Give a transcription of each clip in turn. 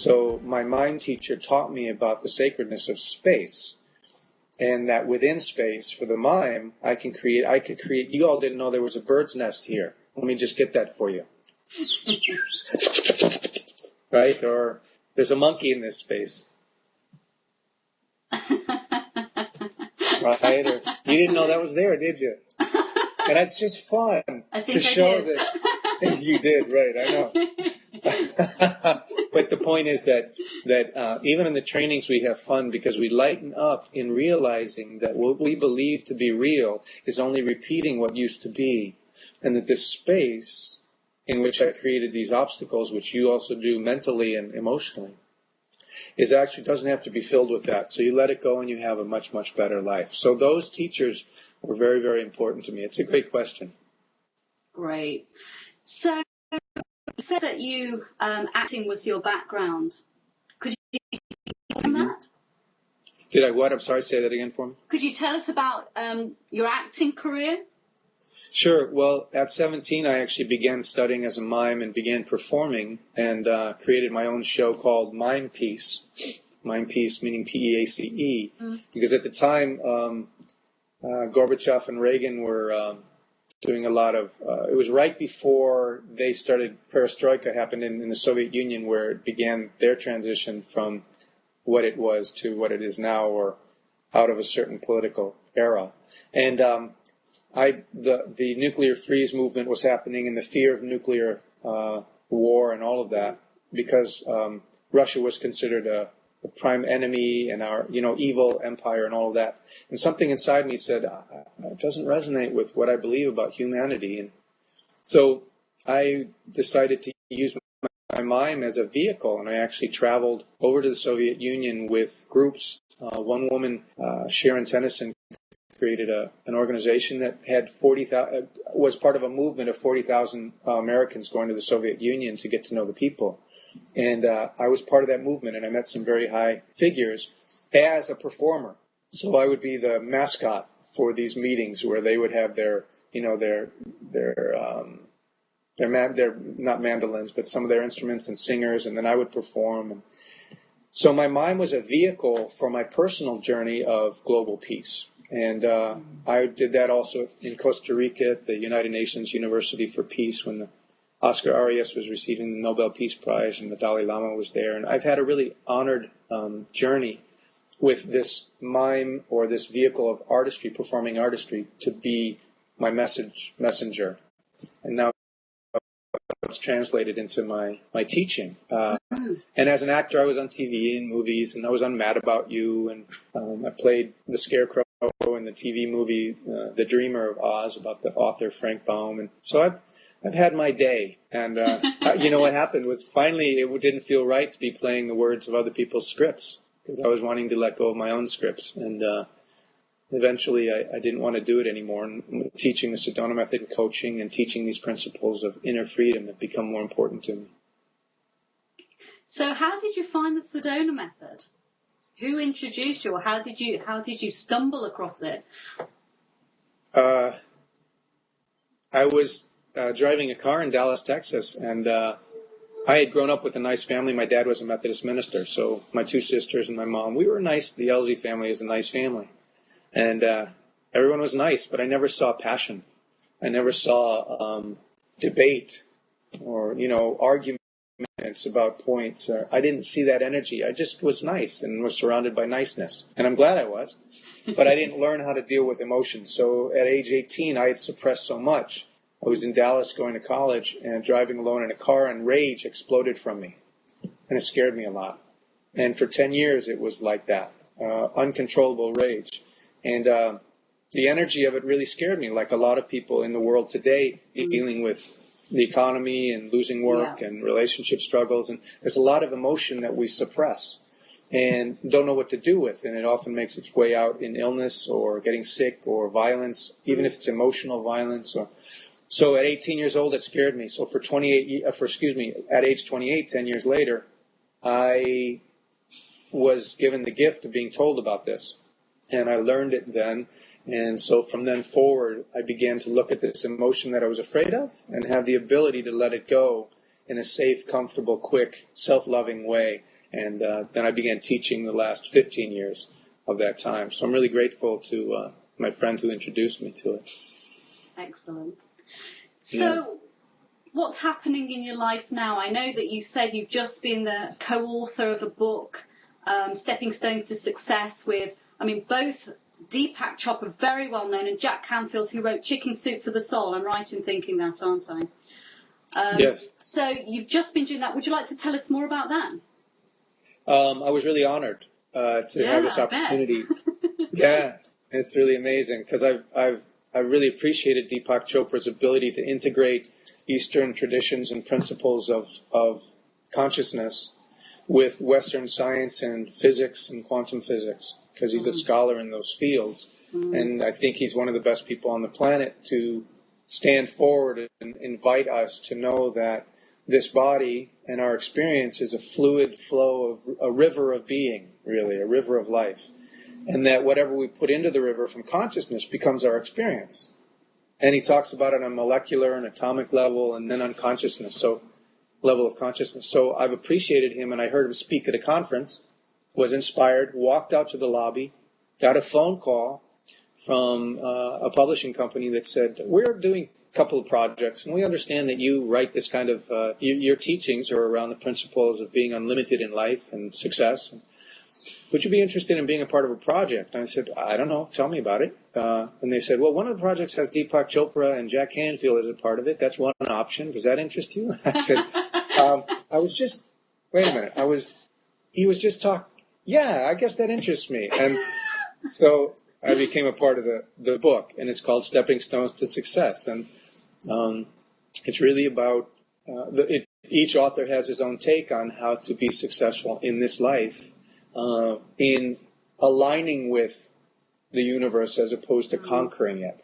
So my mime teacher taught me about the sacredness of space, and that within space, for the mime, I could create, you all didn't know there was a bird's nest here. Let me just get that for you. Right? Or there's a monkey in this space. Right? Or you didn't know that was there, did you? And that's just fun to show that you did, right? I know. But the point is that even in the trainings we have fun because we lighten up in realizing that what we believe to be real is only repeating what used to be, and that this space in which I created these obstacles, which you also do mentally and emotionally, is actually doesn't have to be filled with that. So you let it go and you have a much, much better life. So those teachers were very, very important to me. It's a great question. Great. So you said that you acting was your background. Could you explain that? Did I what? I'm sorry, say that again for me. Could you tell us about your acting career? Sure. Well, at 17, I actually began studying as a mime and began performing and created my own show called Mime Piece. Mime Piece meaning P-E-A-C-E. Because at the time, Gorbachev and Reagan were doing a lot of, it was right before they started, perestroika happened in the Soviet Union, where it began their transition from what it was to what it is now, or out of a certain political era. And the nuclear freeze movement was happening, and the fear of nuclear war and all of that, because Russia was considered a prime enemy and our evil empire and all of that. And something inside me said, it doesn't resonate with what I believe about humanity. And so I decided to use my mime as a vehicle, and I actually traveled over to the Soviet Union with groups. One woman, Sharon Tennyson, created an organization that had was part of a movement of 40,000 Americans going to the Soviet Union to get to know the people. And I was part of that movement, and I met some very high figures as a performer. So I would be the mascot for these meetings where they would have their not mandolins, but some of their instruments and singers, and then I would perform. So my mime was a vehicle for my personal journey of global peace. And I did that also in Costa Rica at the United Nations University for Peace when Oscar Arias was receiving the Nobel Peace Prize and the Dalai Lama was there. And I've had a really honored journey with this mime, or this vehicle of artistry, performing artistry, to be my messenger. And now it's translated into my teaching. And as an actor, I was on TV and movies, and I was on Mad About You, and I played the Scarecrow in the TV movie The Dreamer of Oz, about the author Frank Baum. And so I've had my day. And what happened was finally it didn't feel right to be playing the words of other people's scripts, because I was wanting to let go of my own scripts. And eventually I didn't want to do it anymore. And teaching the Sedona method and coaching and teaching these principles of inner freedom have become more important to me. So how did you find the Sedona method? Who introduced you, or how did you stumble across it? I was driving a car in Dallas, Texas, and I had grown up with a nice family. My dad was a Methodist minister, so my two sisters and my mom, we were nice. The Ellzey family is a nice family. And everyone was nice, but I never saw passion. I never saw debate or, arguments about points. I didn't see that energy. I just was nice and was surrounded by niceness. And I'm glad I was. But I didn't learn how to deal with emotions. So at age 18, I had suppressed so much. I was in Dallas going to college and driving alone in a car, and rage exploded from me. And it scared me a lot. And for 10 years, it was like that, uncontrollable rage. And the energy of it really scared me, like a lot of people in the world today dealing with the economy and losing work and relationship struggles. And there's a lot of emotion that we suppress and don't know what to do with. And it often makes its way out in illness or getting sick or violence, even if it's emotional violence. So at 18 years old, it scared me. So at age 28, 10 years later, I was given the gift of being told about this. And I learned it then. And so from then forward, I began to look at this emotion that I was afraid of and have the ability to let it go in a safe, comfortable, quick, self-loving way. And then I began teaching the last 15 years of that time. So I'm really grateful to my friend who introduced me to it. Excellent. So Yeah. what's happening in your life now? I know that you said you've just been the co-author of a book, Stepping Stones to Success, with, I mean, both Deepak Chopra, very well known, and Jack Canfield, who wrote Chicken Soup for the Soul. I'm right in thinking that, aren't I? Yes. So you've just been doing that. Would you like to tell us more about that? I was really honored to have this opportunity. Yeah, it's really amazing because I really appreciated Deepak Chopra's ability to integrate Eastern traditions and principles of consciousness with Western science and physics and quantum physics, because he's a scholar in those fields. And I think he's one of the best people on the planet to stand forward and invite us to know that this body and our experience is a fluid flow of a river of being, really, a river of life. And that whatever we put into the river from consciousness becomes our experience. And he talks about it on a molecular and atomic level and then on consciousness, so level of consciousness. So I've appreciated him, and I heard him speak at a conference, was inspired, walked out to the lobby, got a phone call from a publishing company that said, we're doing a couple of projects, and we understand that you write this kind of, your teachings are around the principles of being unlimited in life and success. Would you be interested in being a part of a project? And I said, I don't know, tell me about it. And they said, well, one of the projects has Deepak Chopra and Jack Canfield as a part of it. That's one option. Does that interest you? I said, wait a minute. He was just talking. Yeah, I guess that interests me. And so I became a part of the book, and it's called Stepping Stones to Success. And it's really about, each author has his own take on how to be successful in this life, in aligning with the universe as opposed to conquering it.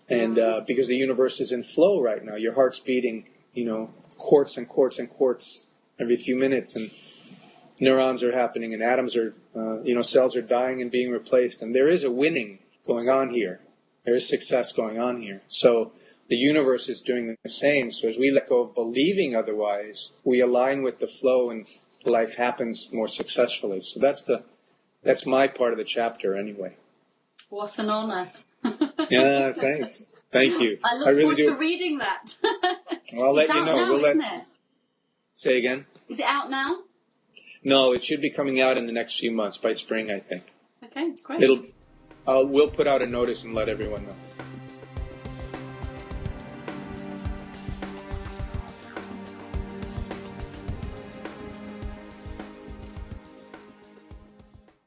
And because the universe is in flow right now, your heart's beating, quarts and quarts and quarts every few minutes, and neurons are happening, and atoms are, cells are dying and being replaced, and there is a winning going on here. There is success going on here. So the universe is doing the same. So as we let go of believing otherwise, we align with the flow, and life happens more successfully. So that's my part of the chapter anyway. What an honor. Yeah, thanks. Thank you. I look forward to reading that. Well, I'll let you know. Now, isn't it? Say again? Is it out now? No, it should be coming out in the next few months, by spring, I think. Okay, great. We'll put out a notice and let everyone know.